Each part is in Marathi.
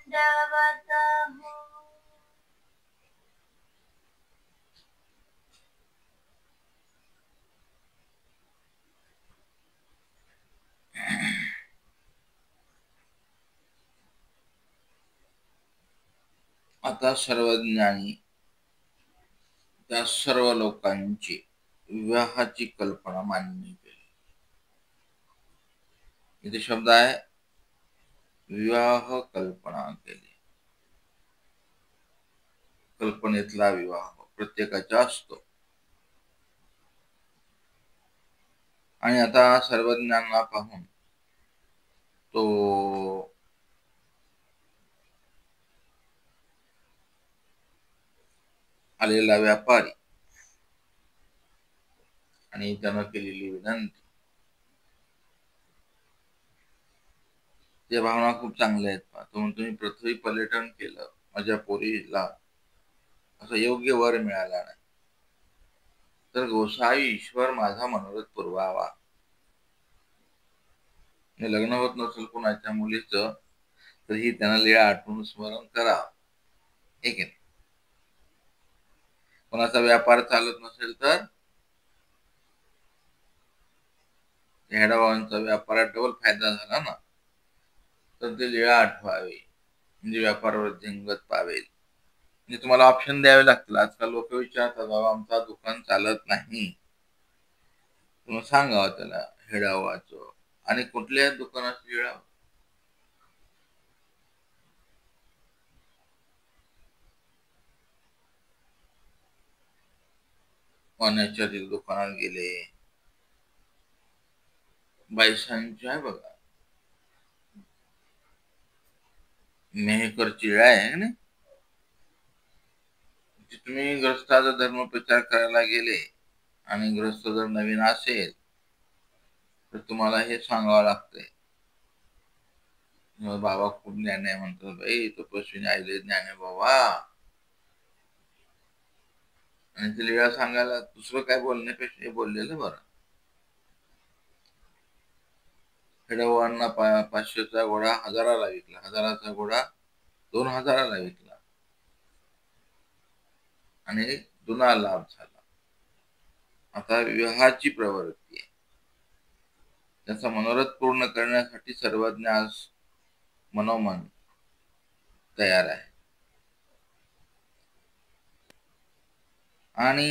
दंडवतः। आता सर्वज्ञानी त्या सर्व लोकांची विवाहाची कल्पना मान्य केली. इथे शब्द आहे विवाह कल्पना केली. कल्पनेतला विवाह प्रत्येकाचा असतो. आणि आता सर्वज्ञांना पाहून तो आलेला व्यापारी आणि त्यानं केलेली विनंती, त्या भावना खूप चांगल्या आहेत. तो म्हणतो मी पृथ्वी पर्यटन केलं, माझ्या पोरीला असं योग्य वर मिळाला नाही, तर गोसाई ईश्वर माझा मनोरथ पुरवावा. लग्न होत नसेल कोणाच्या मुलीचं तरी त्यांना लीळा आठवून स्मरण करावं. ठीक आहे. कोणाचा व्यापार चालत नसेल तर हेडावांचा व्यापारात डबल फायदा झाला ना, तर ते लीळा आठवावी, म्हणजे व्यापार वृद्धिंगत पावेल. म्हणजे तुम्हाला ऑप्शन द्यावे लागतील. आजकाल लोक विचारतात बाबा आमचा दुकान चालत नाही, तुम्ही सांगावं त्याला हेडावाचं आणि कुठल्या दुकानात लीळा. पाण्याच्या दुकानात गेले, बाईसांच्या आहे बघा मेहकरची आहे ना, तुम्ही ग्रस्ताचा धर्म प्रचार करायला गेले आणि ग्रस्त जर नवीन असेल तर तुम्हाला हे सांगावं लागतंय. बाबा खूप ज्ञान आहे म्हणतो, बाई तपस्वीने आईले ज्ञान आहे बाबा. आणि ते लीळा सांगायला दुसरं काय बोलण्यापेक्षा हे बोललेलं बरं. खेडवांना 500चा घोडा 1000ला विकला, 1000चा घोडा 2000ला विकला आणि जुना लाभ झाला. आता विवाहाची प्रवृत्ती आहे, त्याचा मनोरथ पूर्ण करण्यासाठी सर्वज्ञ आज मनोमन तयार आहे. आणि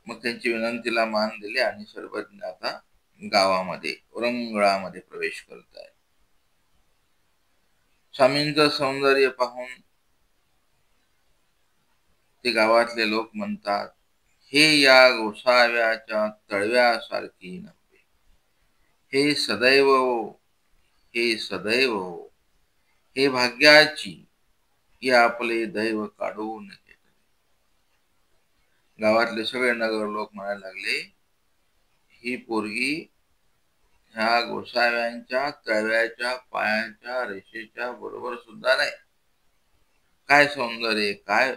मग त्यांची विनंतीला मान दिले आणि सर्वज्ञ आता गावामध्ये औरंगळामध्ये प्रवेश करत आहे. स्वामींचं सौंदर्य पाहून ते गावातले लोक म्हणतात, हे या गोसाव्याच्या तळव्यासारखी नव्हे, हे सदैव हो, हे सदैव हो, हे भाग्याची हे आपले दैव काढून घेतले. गावातले सगळे नगर लोक म्हणायला लागले, ही पोरगी ह्या गोसाव्यांच्या तळव्याच्या पायाच्या रेषेच्या बरोबर सुद्धा नाही. काय सौंदर्य, काय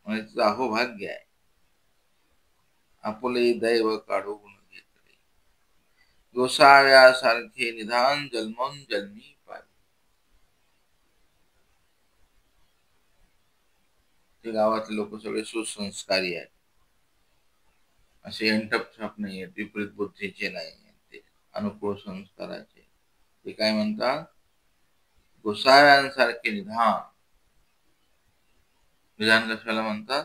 म्हणजे अहोभाग्य आहे, आपले दैव काढून घेतले. गोसाव्यासारखे निधान जन्मोन जन्मी पाहिजे. ते गावातले लोक सगळे सुसंस्कारी आहेत, असे एंटपछाप नाही आहेत, विपरीत बुद्धीचे नाही आहेत, ते अनुकूल संस्काराचे. ते काय म्हणतात, गोसाव्यांसारखे निधान. निधान कशाला म्हणतात,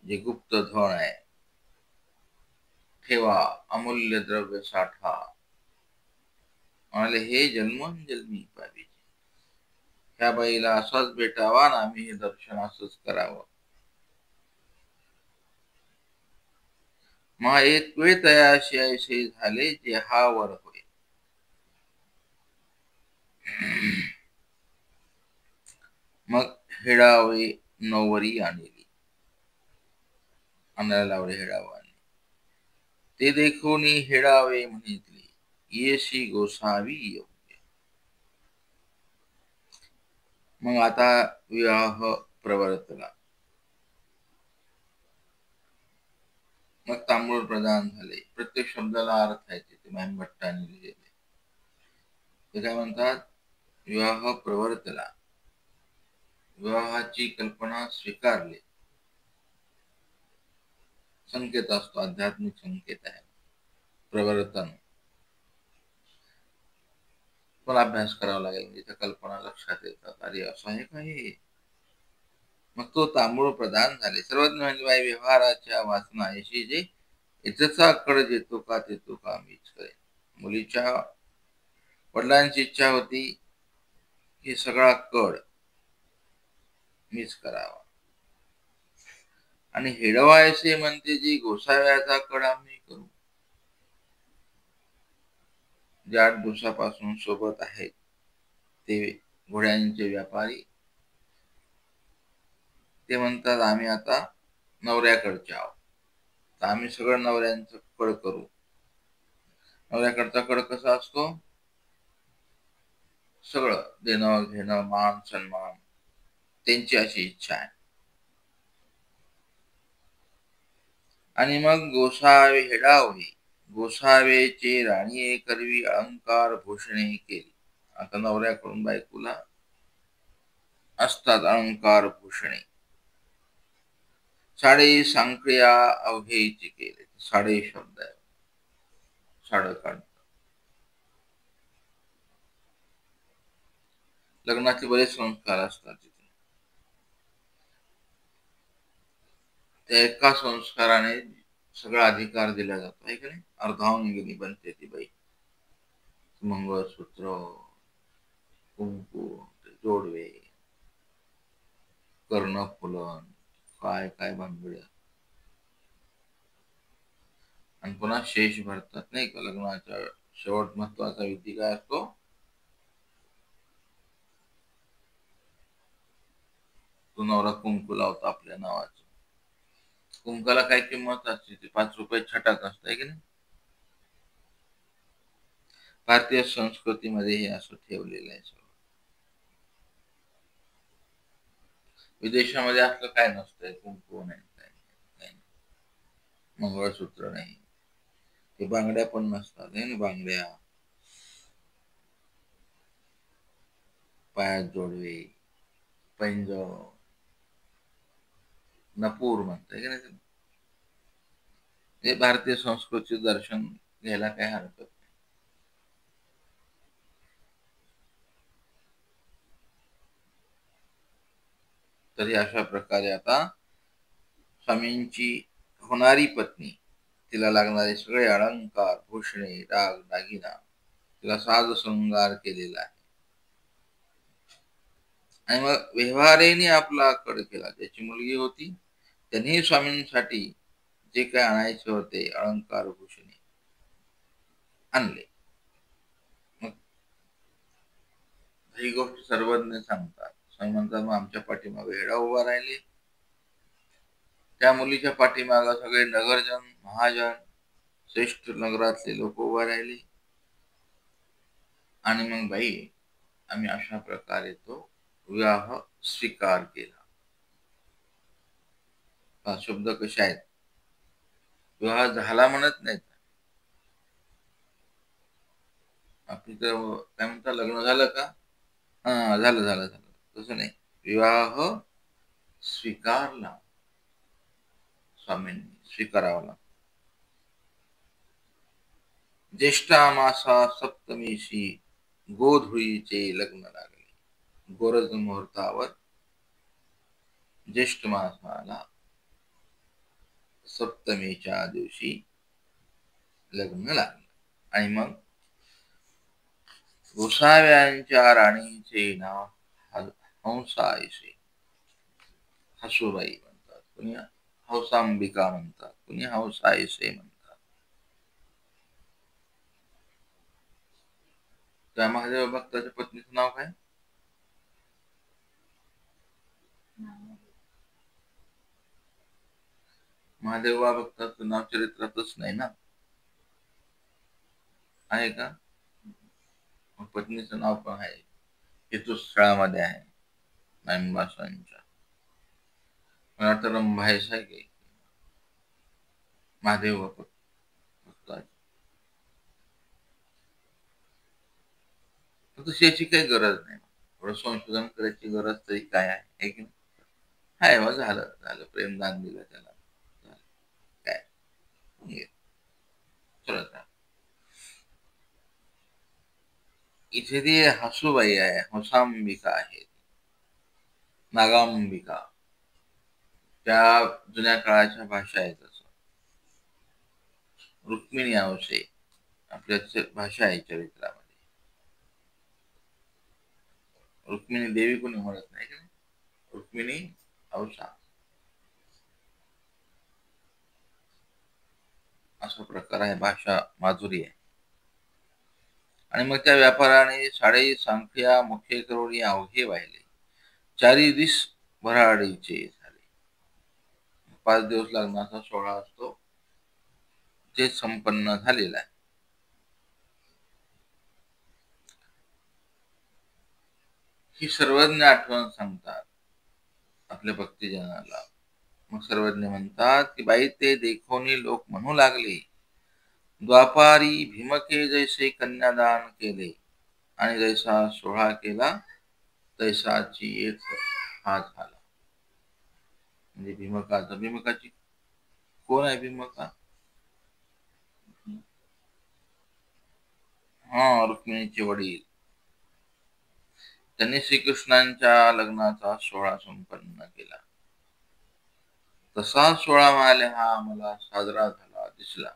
जे गुप्त धन आहे, ठेवा अमूल्य द्रव्य साठा, म्हणाले हे जन्मोजन्मी पाहिजे. ह्या बाईला असाच भेटावा आणि आम्ही हे दर्शन असंच करावं. मग एक वेळ तयाशी ऐसे झाले जे हा वर होय. मग हेडावे नवरी आणली, आणायला लावले हेडावाने. ते देखून हेडावे म्हणाले, येशी गोसावी योग्य. मग आता विवाह प्रवर्तला. मग तांबूळ प्रदान झाले. प्रत्येक शब्दाला अर्थ आहे, तिथे भट्टाने लिहिलेले. ते काय म्हणतात, विवाह प्रवर्तला, विवाहाची कल्पना स्वीकारली. संकेत असतो, आध्यात्मिक संकेत आहे प्रवर्तन. पण अभ्यास करावा लागेल, म्हणजे त्या कल्पना लक्षात येतात, अरे असं आहे काही. मग तो तांबूळ प्रदान झाले. सर्वज्ञ म्हणजे बाई व्यवहाराच्या वाचनाशी जे इथचा कड येतो का तेतो का मीच करेन. मुलीच्या वडिलांची इच्छा होती की सगळा कड मीच करावा, आणि हेडवायचे म्हणते जी गोसाव्याचा कड आम्ही करू. जे 8 दिवसापासून सोबत आहेत ते घोड्यांचे व्यापारी, ते म्हणतात आम्ही आता नवऱ्याकडचे आहोत, तर आम्ही सगळं नवऱ्यांचं कड करू. नवऱ्याकडचा कड कसा असतो, सगळं देणं घेणं मान सन्मान, त्यांची अशी इच्छा आहे. आणि मग गोसावे हेडावले, गोसावेचे राणी करवी अलंकार भूषणे केली. आता नवऱ्याकडून बायकोला असतात अलंकार भूषणे. साडे सांकळ्या अवघेची केले, साडे शब्द आहे, साड काढ. लग्नाचे बरेच संस्कार असतात तिथे. त्या एका संस्काराने सगळा अधिकार दिला जातो, आहे की नाही. अर्धांगिनी बनते ती बाई. मंगळसूत्र, कुंकू, जोडवे, कर्णफुलन, काय काय भानगड्या. आणि पुन्हा शेष भरतात, नाही का. लग्नाच्या शेवट महत्वाचा विधी काय असतो, तो नवरा कुंकू लावतो आपल्या नावाचं. कुंकाला काय किंमत असते, ती 5 रुपये छटाक असत, आहे की नाही. भारतीय संस्कृतीमध्ये हे असं ठेवलेलं आहे सगळं. विदेशामध्ये असलं काय नसतंय, कुंकू नाही, काय नाही, मंगळसूत्र नाही, ते बांगड्या पण नसतात, आहे ना. बांगड्या, पायात जोडवे, पैंजण, नपूर म्हणतात की नाही. हे भारतीय संस्कृतीचे दर्शन घ्यायला काय हरकत नाही. तरी अशा प्रकारे आता स्वामींची होणारी पत्नी, तिला लागणारे सगळे अलंकार भूषणे दाग दागिना, तिला साज शृंगार केलेला आहे. आणि मग व्यवहारेने आपला कड केला. त्याची मुलगी होती, त्यांनी स्वामींसाठी जे काय आणायचे होते अलंकार भूषणे आणले. मग ही गोष्ट सर्वज्ञ सांगतात. स्वामी म्हणतात मग आमच्या पाठीमागे हेडा उभा राहिले. त्या मुलीच्या पाठीमागे सगळे नगरजन, महाजन, श्रेष्ठ नगरातले लोक उभा राहिले. आणि मग बाई आम्ही अशा प्रकारे तो विवाह स्वीकार केला. शब्द कसे आहेत, विवाह झाला म्हणत नाहीत. आपली तर काय म्हणतात, लग्न झालं का, हा झालं झालं झालं, तसं नाही. विवाह स्वीकारला, स्वामींनी स्वीकारावा लागतो. ज्येष्ठामासा सप्तमीशी गोधुळीचे लग्न लागले. गोरज मुहूर्तावर ज्येष्ठ मासाला सप्तमीच्या दिवशी लग्न लागलं. आणि मग गोसाव्यांच्या राणीचे नाव हंसाईसे, हसूबाई म्हणतात, कुणी हौसांबिका म्हणतात, कुणी हंसाईसे म्हणतात. त्या महादेव भक्ताच्या पत्नीचं नाव काय, महादेव भक्ताचं नाव चरित्रातच नाही ना, आहे का. पत्नीचं नाव पण आहे, हेतुस्थळामध्ये आहे नाईंबासांच्या. मला वाटतं रंभायस आहे की महादेव भक्त. तशी याची काही गरज नाही. थोडं संशोधन करायची गरज तरी काय आहे, है की नाही? हाय मग झालं झालं, प्रेमदान दिलं त्याला, झालं. काय हे, चलत राहा. इथे ती हसूबाई आहे, हसांबिका आहे, नागांबिका, त्या जुन्या काळाच्या भाषा आहेत. असं रुक्मिणी आवशे आपल्या भाषा आहे चरित्रामध्ये. रुक्मिणी देवी कोणी म्हणत नाही का? रुक्मिणी औषा असा प्रकार आहे, भाषा माधुरी आहे. आणि मग त्या व्यापाराने साडे सांख्या मुखे करोडी अवघे वाहिले, चारी दिस भराडीचे झाले. 5 दिवस लग्नाचा सोहळा असतो, ते संपन्न झालेला आहे. ही सर्वज्ञ आठवण सांगतात आपल्या भक्तिजनाला. मग सर्वज्ञ म्हणतात की बाई ते देखोनी लोक म्हणू लागले, द्वापारी भीमके जैसे कन्यादान केले आणि जैसा सोहळा केला तैसाची एक हा झाला. म्हणजे भीमकाची कोण आहे भीमका? हा, रुक्मिणीचे वडील. त्यांनी श्रीकृष्णांच्या लग्नाचा सोहळा संपन्न केला. तसा सोहळा म्हणाले हा आम्हाला साजरा झाला दिसला.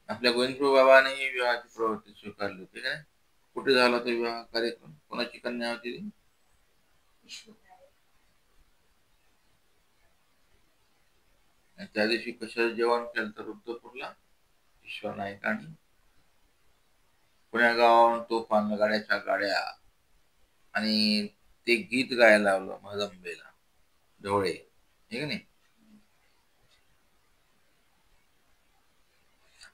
आपल्या गोविंदप्रभू बाबांनी विवाहाची प्रवृत्ती स्वीकारली होती काय? कुठे झाला तो विवाह कार्यक्रम? कोणाची कन्या होती ती? आणि त्या दिवशी कशाचं जेवण केलं तर रुद्रपूरला विश्वनायकाने पुण्या गावावरून तोफ आणलं, गाड्याच्या गाड्या, आणि ते गीत गायला लावलं मदंबेला, ढोळे, हे नाही.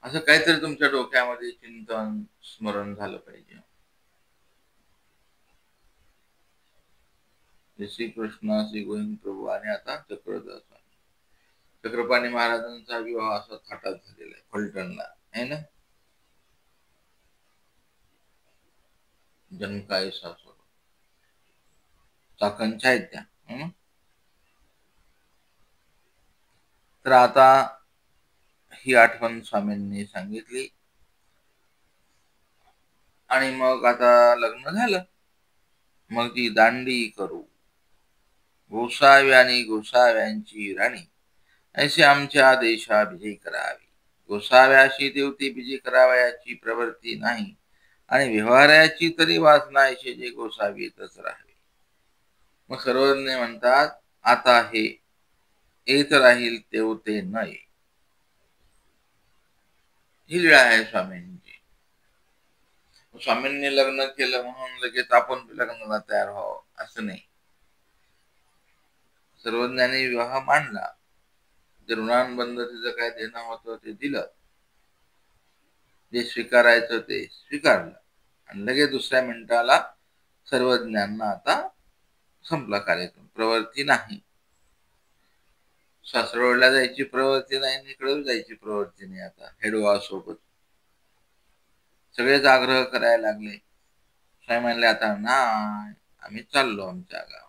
असं काहीतरी तुमच्या डोक्यामध्ये चिंतन स्मरण झालं पाहिजे. श्रीकृष्ण, श्री गोविंद प्रभू आणि आता चक्रधर स्वामी. चक्रपाणी महाराजांचा विवाह असा थाटात झालेला आहे फलटणला, आहे ना. जनकाय सासू चाकणच्या आहेत त्या, तर आता ही आठवण स्वामींनी सांगितली. आणि मग आता लग्न झालं. मग ती दांडी करू, गोसाव्यानी गोसाव्यांची राणी, असे आमच्या देशा विजय करावी. गोसाव्याशी देवते विजय करावयाची प्रवृत्ती नाही, आणि व्यवहाराची तरी वासना असे जे गोसावी येतच राहावे. मग सर्वज्ञ म्हणतात आता हे येत राहील तेवते नये. ही लीळा आहे स्वामींची. स्वामींनी लग्न केलं म्हणून लगेच आपण लग्नाला तयार व्हावं असं नाही. सर्वज्ञाने विवाह मांडला, जे ऋणानुबंध तिचं काय देणं होतं ते दिलं, जे स्वीकारायचं ते स्वीकारलं, आणि लगेच दुसऱ्या मिनिटाला सर्वज्ञांना आता संपला कार्यक्रम, प्रवृत्ती नाही. सासरवडला जायची प्रवृत्ती नाही, इकडे जायची प्रवृत्ती नाही. आता हेडवा सोबत सगळेच आग्रह करायला लागले. स्वामी म्हणले आता नाही, आम्ही चाललो आमच्या गावात.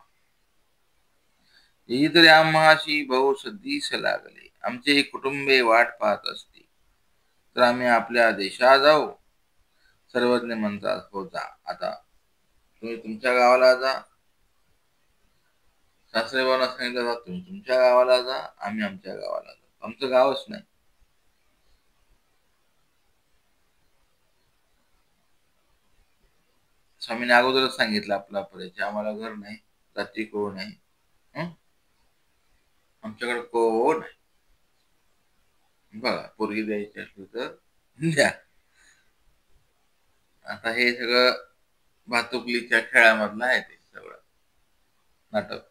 ही तरी आम्हाशी भाऊ सदीस लागले, आमचे कुटुंबे वाट पाहत असते, तर आम्ही आपल्या देशात जाऊ. सर्वज्ञ म्हणतात हो जा, आता तुम्ही तुमच्या गावाला जा. सासरेबाईंना सांगितलं जा तुम्ही तुमच्या गावाला जा, आम्ही आमच्या गावाला जाऊ. आमचं गावच नाही. स्वामीने अगोदरच सांगितलं आपला परिचय, आम्हाला घर नाही, जाती कोण नाही, आमच्याकडे कोण आहे. बघा, पोरगी द्यायची असली तर द्या. आता हे सगळं भातुकलीच्या खेळामधलं आहे, ते सगळं नाटक.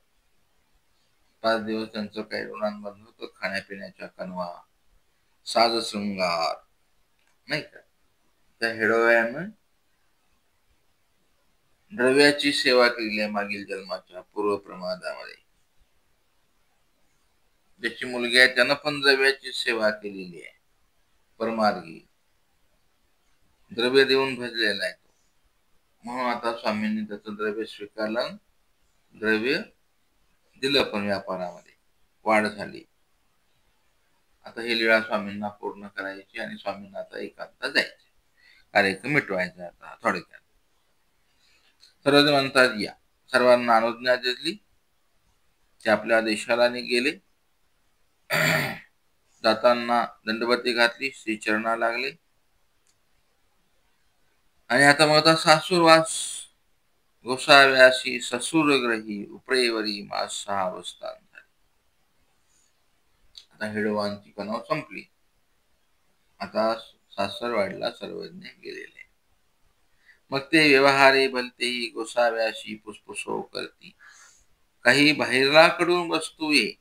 5 दिवस त्यांचं काही ऋणांबंध होतं, खाण्यापिण्याच्या कनवा, साज शृंगार, नाही का. त्या हेडोव्यानं द्रव्याची सेवा केली आहे मागील जन्माच्या पूर्वप्रमादामध्ये. ज्याची मुलगी आहे त्यानं पण द्रव्याची सेवा केलेली आहे परमार्गी. द्रव्य देऊन भजलेला आहे तो. म्हणून आता स्वामींनी त्याचं द्रव्य स्वीकारलं, द्रव्य दिलं, पण व्यापारामध्ये वाढ झाली. आता ही लीळा स्वामींना पूर्ण करायची आणि स्वामींना आता एकांतात जायचे, कार्यक्रम मिटवायचा. आता थोडक्यात सर्वजण म्हणतात या. सर्वांना अनुज्ञा दिली, ते आपल्या देशाला गेले. जाताना दंडवती घातली, श्रीचरणा लागले. आणि आता मग आता सासूरवास गोसाव्याशी ससुरग्रही उपरेवरी मास 6 अवस्थान झाली. आता हिडवांची कणाव संपली. आता सासरवाडला सर्वज्ञ गेलेले. मग ते व्यवहारे भलतेही गोसाव्याशी पुसपुसो करती. काही बाहेरलाकडून वस्तू ये,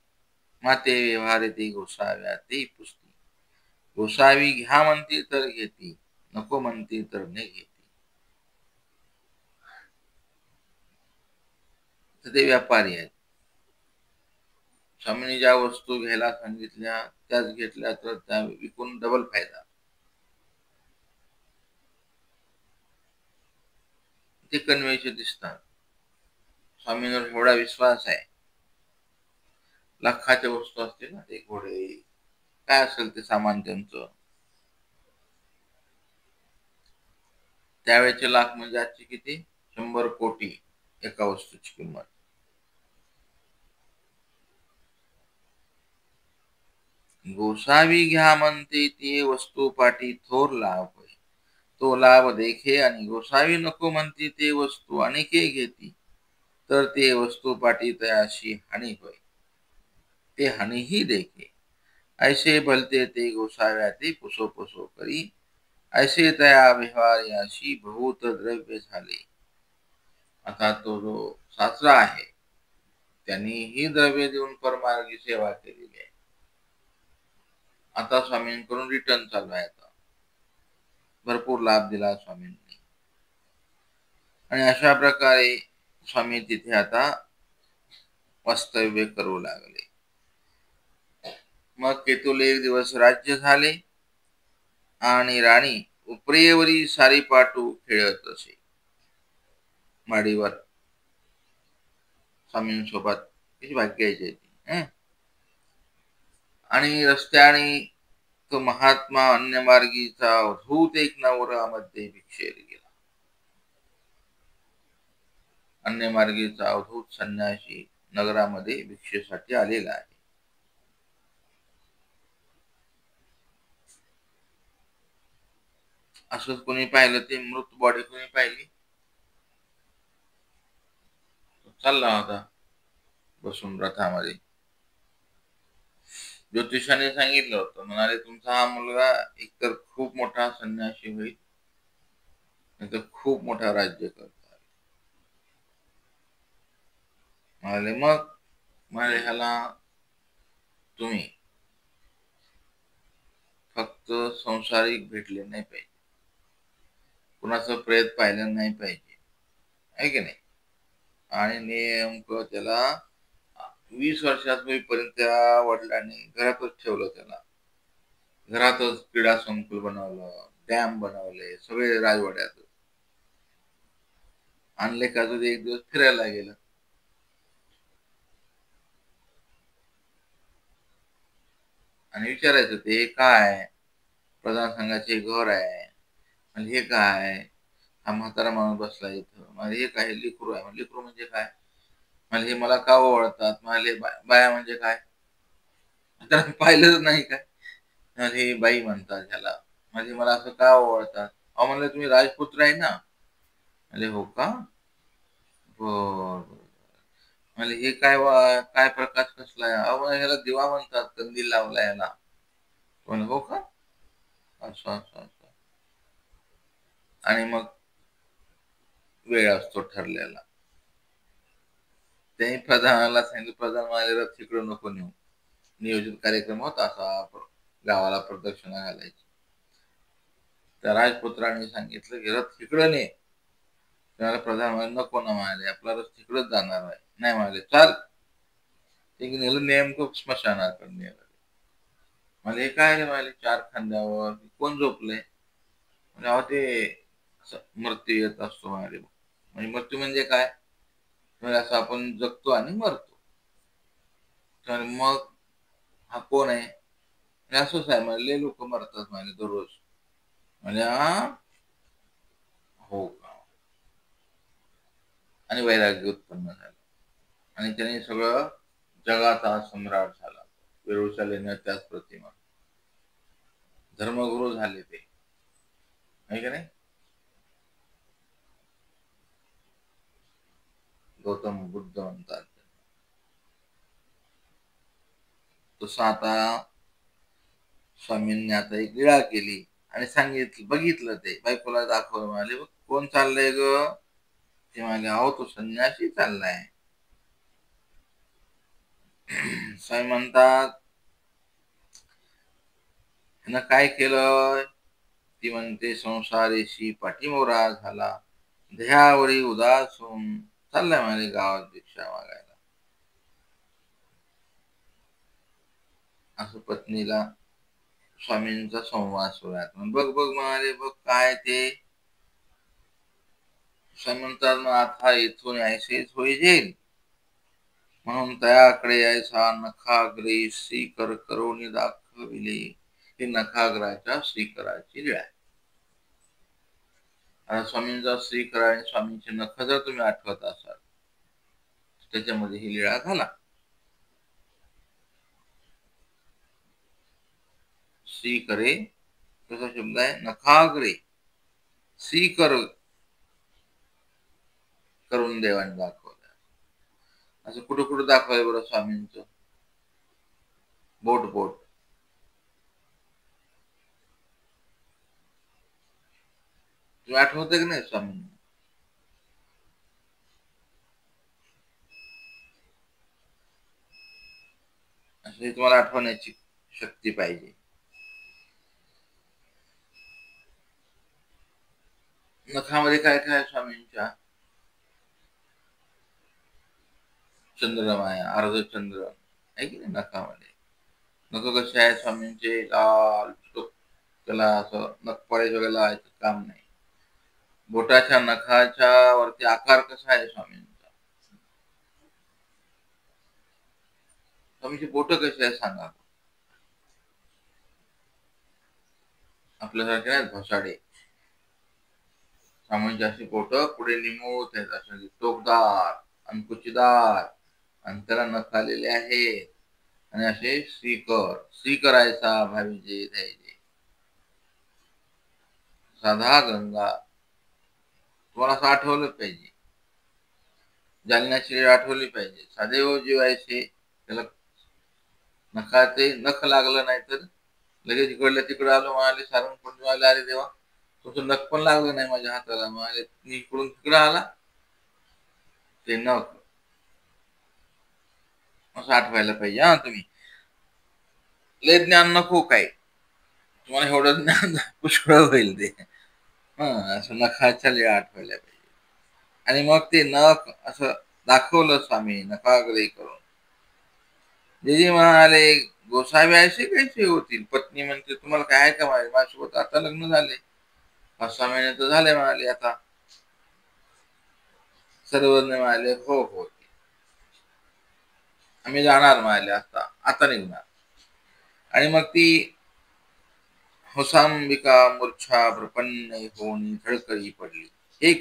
माते व्यवहारे ते गोसाव्या ते पुसती. गोसावी घ्या म्हणती तर घेती, नको म्हणती तर ने घेती. तर ते व्यापारी आहेत. स्वामींनी ज्या वस्तू घ्यायला सांगितल्या त्याच घेतल्या तर त्या विकून डबल फायदा. ते कन्वेचे दिसतात. स्वामींवर एवढा विश्वास आहे. लाखाच्या वस्तू असतील ना, ते घोडे काय असेल ते सामान त्यांचं, त्यावेळेचे लाख म्हणजे आजची किती, 100 कोटी एका वस्तूची किंमत. गोसावी घ्या म्हणते ती वस्तू पाठी थोर लाभ होय, तो लाभ देखे. आणि गोसावी नको म्हणती ते वस्तू अनेके घेती, तर ते वस्तू पाठी तयाशी हानी होय, ते हानीही देखे. ऐसे भलते ते गोसाव्या ते पुसो पुसो करी, ऐसे तया व्यवहार याशी बहुत द्रव्य झाले. आता तो जो सासरा आहे त्यांनीही द्रव्य देऊन परमार्गी सेवा केलेली आहे. आता स्वामींकडून रिटर्न चालू आहे. आता भरपूर लाभ दिला स्वामींनी. आणि अशा प्रकारे स्वामी तिथे आता वास्तव्य करू लागले. मग केतुले एक दिवस राज्य झाले आणि राणी उपरेवरी सारी पाटू खेळत असे माडीवर. स्वामींसोबत किती भाग्याची ती. आणि रस्त्याने तो महात्मा अन्य मार्गीचा धूत एक नवरामध्ये भिक्षेला गेला. अन्य मार्गीचा अवधूत संन्यासी नगरामध्ये भिक्षेसाठी आलेला आहे. असंच कोणी पाहिलं, ते मृत बॉडी कोणी पाहिली, चालला होता बसून रथामध्ये. ज्योतिषाने सांगितलं होतं, म्हणाले तुमचा हा मुलगा एकतर खूप मोठा संन्यासी होईल, नाहीतर खूप मोठा राज्य करता. म्हणाले मग म्हणाले ह्याला तुम्ही फक्त संसारिक भेटले नाही पाहिजे, कुणाचं प्रेत पाहिलं नाही पाहिजे, आहे की नाही. आणि नेमकं त्याला 20 वर्षात होईपर्यंत त्या वडिलांनी घरातच ठेवलं. त्याला घरातच क्रीडा संकुल बनवलं, डॅम बनवले, सगळे राजवाड्यात आणले. का तर एक दिवस फिरायला गेलं. आणि विचारायचं ते काय, प्रधान संघाचे घर आहे. म्हणजे हे काय, हा म्हातारा माणूस बसला इथं. म्हणजे हे काय, लेकरू आहे. लेकरू म्हणजे काय, म्हणजे हे मला का ओळखतात. म्हणजे बाया म्हणजे काय, तर पाहिलंच नाही काय. हे बाई म्हणतात ह्याला, म्हणजे मला असं का ओळखतात. अहो म्हणलं तुम्ही राजपुत्र आहे ना. म्हणजे हो का, बर. म्हणजे हे काय काय प्रकाश कसला आहे. अहो ह्याला दिवा म्हणतात, कंदील लावला याला. पण हो का, असं असं असं. आणि मग वेळ असतो ठरलेला. त्यांनी प्रधानाला सांगितलं, प्रधान म्हणाले रथ तिकडे नको नेऊ. नियोजित कार्यक्रम होता असा गावाला प्रदक्षिणा घालायची. त्या राजपुत्रांनी सांगितलं की रथ तिकडे ने. त्याला प्रधान म्हणाले नको ना, म्हणाले आपला रथ तिकडेच जाणार आहे. नाही म्हणाले चाल. ते नेलं नेमकं स्मशानाकडे नेलं. मला हे काय रे म्हणाले, 4 खांद्यावर कोण झोपले. म्हणजे अहो ते मृत्यू येत असतो माझे. म्हणजे मृत्यू म्हणजे काय? म्हणजे असं आपण जगतो आणि मरतो. तर मग हा कोण आहे? म्हणजे असंच आहे, म्हणजे लोक मरतात म्हणजे दररोज. म्हणजे हो का? आणि वैराग्य उत्पन्न झालं आणि त्याने सगळं जगाचा सम्राट झाला. वेरूळच्या त्याच प्रतिमा धर्मगुरू झाले ते, आहे का नाही? गौतम बुद्ध म्हणतात. तसं आता स्वामींनी आता एक लीळा केली आणि सांगितलं, बघितलं ते बायकोला दाखवलं. म्हणाले बघ कोण चाललंय ग? ते म्हणाले अहो तो संन्यासी चाललाय. स्वामी म्हणतात ह्यानं काय केलं? ती म्हणते संसारेशी पाठीमोरा झाला, ध्येयावरी उदास होऊन चाललाय म्हणाले गावात भिक्षा मागायला. असं पत्नीला स्वामींचा संवाद सुरू आहे. बघ बघ म्हणाले, बघ काय ते. स्वामी म्हणतात मग आता इथून यायचेच होईल म्हणून तयाकडे यायचा नखाग्रे श्रीकर करोनी दाखविले. ही नखाग्राच्या श्रीकराची लीळा आहे. आता स्वामींचा श्रीकर आणि स्वामींचे नख जर तुम्ही आठवत असाल त्याच्यामध्ये ही लीळा घाला. श्रीकरे कसा शब्द आहे? नखाग्रे श्रीकर करून देवाने दाखवलं. असं कुठं कुठं दाखवाय बरं स्वामींचं? बोट बोट तुम्ही आठवतं की नाही स्वामी? असं तुम्हाला आठवण्याची शक्ती पाहिजे. नखामध्ये काय काय स्वामींच्या? चंद्रमा आहे, अर्धचंद्र आहे की नाही नखामध्ये. नख कसे आहे स्वामींचे? लाल चुटुक. त्याला असं नख पडायचं वगैरे लावायचं काम नाही. बोटाच्या नखाच्या वरती आकार कसा आहे स्वामींचा? स्वामींची बोट कशी आहे सांगा? आपल्यासारखे नाही घोसाडे. स्वामींची अशी बोट पुढे निमूत आहेत, अशी टोकदार आणि कुचीदार आणि त्याला नख आलेले आहेत. आणि असे श्रीकर श्री करायचा भावीजे द्यायचे. साधा गंगा तुम्हाला असं आठवलं पाहिजे. जालन्याची आठवली पाहिजे. साधे जेवायचे त्याला नखाचे नख लागलं नाही तर लगेच इकडल्या तिकडे आलो म्हणाले, सारून पडून आले. अरे देवा तुमचं नख पण लागलं नाही माझ्या हाताला. म्हणाले इकडून तिकडे आला ते नख. असं आठवायला पाहिजे. हा तुम्ही लय ज्ञान नको काय, तुम्हाला एवढं ज्ञान पुष्कळ होईल ते. हा असं नखाच्या लिळा आठवायला पाहिजे. आणि मग ते नख असं दाखवलं स्वामी नखाग्रे करून. जेजी म्हणाले गोसावी असे कैसे होतील? पत्नी म्हणते तुम्हाला काय आहे का माझ्यासोबत? आता लग्न झाले 5-6 महिने तर झाले म्हणाले. आता सर्वजण म्हणाले हो हो आम्ही जाणार म्हणाले, आता आता निघणार. आणि मग ती हुसांबिका मूर्छा प्रपन्न होऊन धडकरी पडली. हे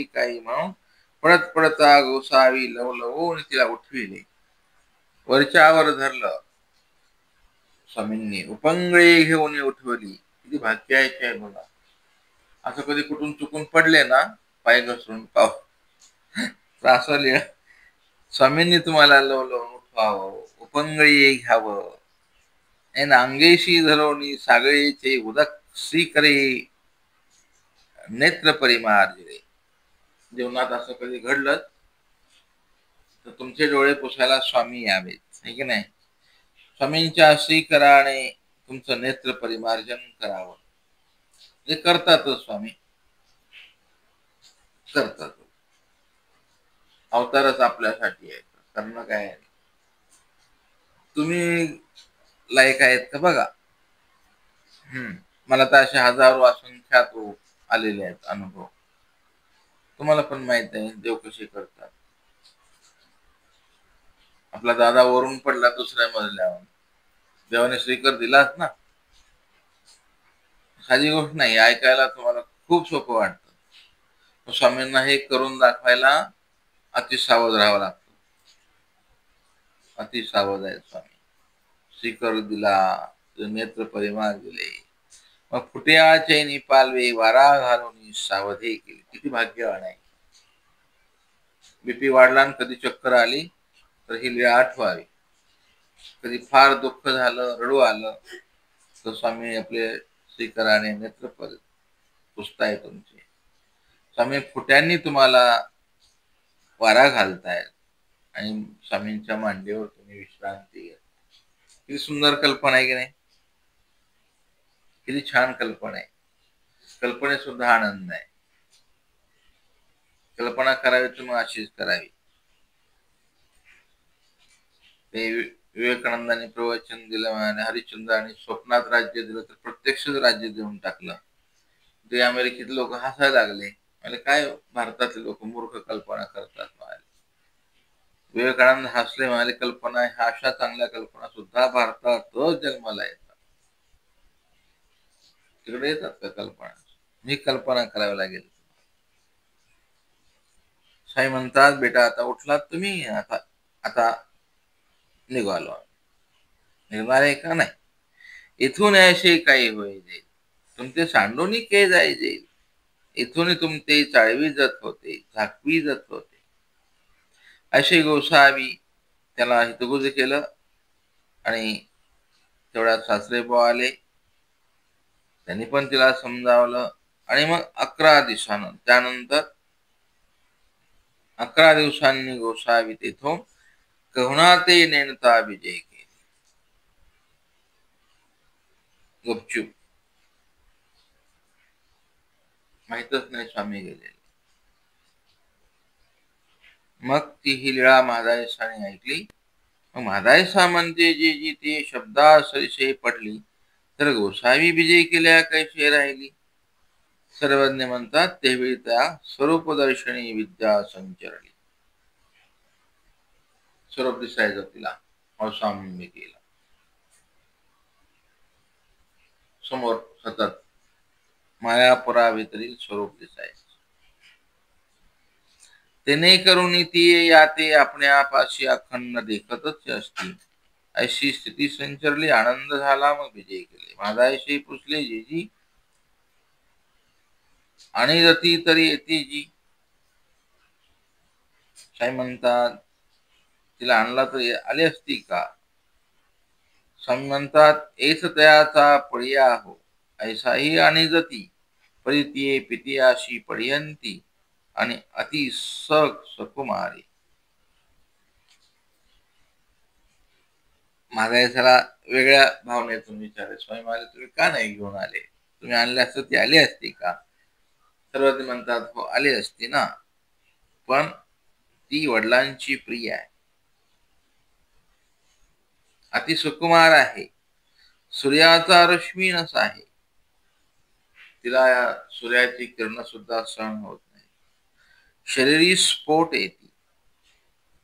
काही म्हणून पडत पडता गोसावी लवलवून तिला उठविले. वरच्यावर धरलं स्वामींनी. उपंगळे घेऊन उठवली. किती भाग्याचे आहे बघा. असं कधी कुठून चुकून पडले ना पाय घसरून पाव त्रासवले, स्वामींनी तुम्हाला लवलवून उठवावं, उपंगळी घ्यावं. अंगेशी धरवणी सागळेचे उदक श्री करे नेत्र परिमार्जिले. जीवनात असं कधी घडलं तर तुमचे डोळे पुसायला स्वामी यावेत, आहे की नाही? स्वामींच्या श्रीकराने तुमचं नेत्र परिमार्जन करावं. हे करतातच स्वामी, करतात. अवतारच आपल्यासाठी आहे, करणं काय आहे. तुम्ही लायक आहेत का बघा. मला तर असे हजारो असंख्यात आलेले आहेत अनुभव. तुम्हाला पण माहित आहे देव कसे करतात. आपला दादा वरून पडला दुसऱ्या मजल्यावर, देवाने श्रीकर दिलाच ना. साधी गोष्ट नाही, ऐकायला तुम्हाला खूप सोपं वाटतं. स्वामींना हे करून दाखवायला अति सावध राहावं लागतं. अति सावध आहे स्वामी. श्रीकर दिला, नेत्र परिमार दिले, मग फुट्या चैनी पालवे वारा घालून सावधे केली. किती भाग्यवान आहे. बीपी वाढला आणि कधी चक्कर आली तर ही लीळा आठवावी. कधी फार दुःख झालं, रडू आलं, तर स्वामी आपले श्रीकराने नेत्र पुसताय तुमचे. स्वामी फुट्यांनी तुम्हाला वारा घालतायत आणि स्वामींच्या मांडीवर तुम्ही विश्रांती घ्या. किती सुंदर कल्पना आहे की नाही. किती छान कल्पना आहे. कल्पनेत सुद्धा आनंद आहे. कल्पना करावी तर मग अशीच करावी. ते विवेकानंदांनी प्रवचन दिलं आणि हरिश्चंद्र आणि स्वप्नात राज्य दिलं तर प्रत्यक्षच राज्य देऊन टाकलं. ते अमेरिकेतले लोक हसायला लागले. म्हणजे काय भारतातले लोक मूर्ख कल्पना करतात. विवेकानंद हसले, म्हणाले कल्पना ह्या अशा चांगल्या कल्पना सुद्धा भारतातच जन्माला येतात. तिकडे येतात का कल्पना? मी कल्पना करावी लागेल. साई म्हणतात बेटा आता उठलात तुम्ही, आता आता निघालो. निघणार आहे का? नाही. इथून असे काही होई जाईल, तुमचे सांडोनी के जाई जाईल. इथून तुमचे चाळवी जात होते, झाकवी जात होते. असे गोसावी त्याला हितगुज केलं आणि तेवढ्यात सासरेबुवा आले. त्यांनी पण तिला समजावलं आणि मग 11 दिवसानं त्यानंतर 11 दिवसांनी गोसावी तेथून कहूना ते नेणता विजय केले. गुपचूप, माहितच नाही स्वामी गेलेले. मग ती ही लीळा महादायसाने ऐकली. मग महादायसा म्हणते जी जी ती शब्दा सरिसे पडली, तर गोसावी विजय केल्या कैसे राहिली. सर्वज्ञ म्हणतात तेवेळी त्या स्वरूपदर्शनी विद्या संचरली. स्वरूप दिसायचं तिला अवसांबिकेला समोर सतत मायापुरावितरील स्वरूप दिसायचं. तेने करून ती याते आपण्यापाशी अखंड देखतच असती. अशी स्थिती संचरली. आनंद झाला. मग विजय केले. माझाशी पुसले जी आणि रती तरी येते जी. काय म्हणतात तिला आणला तरी आली असती का. स्वामी म्हणतात एस तयाचा पडिया हो, ऐसाही आणि जती परितीये पितियाशी पडियंती आणि अति सकुमारी. महाराजाला वेगळ्या भावनेतून विचारले. स्वामी महाराज तुम्ही का नाही घेऊन आले, तुम्ही आणले असते ती आली असती का. सर्वज्ञ म्हणतात हो आली असती ना, पण ती वडिलांची प्रिय आहे, अति सुकुमार आहे, सूर्याचा रश्मीनच आहे. तिला सूर्याची किरण सुद्धा सहन होत नाही. शरीरी स्फोट येते,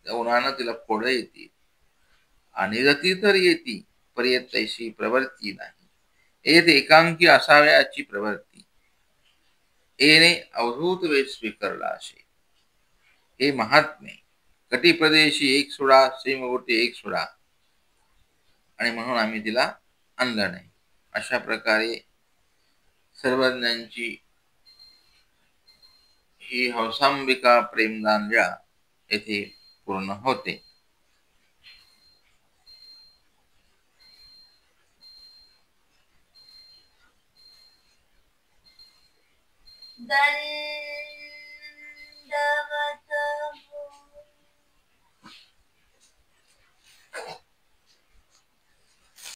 उन्हानं तिला फोड येते. आणि रती तर येते पर्यत तैशी प्रवृत्ती नाही. येत एकांकी असाव्याची प्रवृत्ती येणे अवधूत वेळ स्वीकारला असे. हे महात्मे कटिप्रदेशी एक सोडा, श्रीमगोटी एक सोडा, आणि म्हणून आम्ही तिला आणलं नाही. अशा प्रकारे सर्वज्ञांची ही हौसांबिका प्रेमदान लीळा येथे पूर्ण होते. दंडवत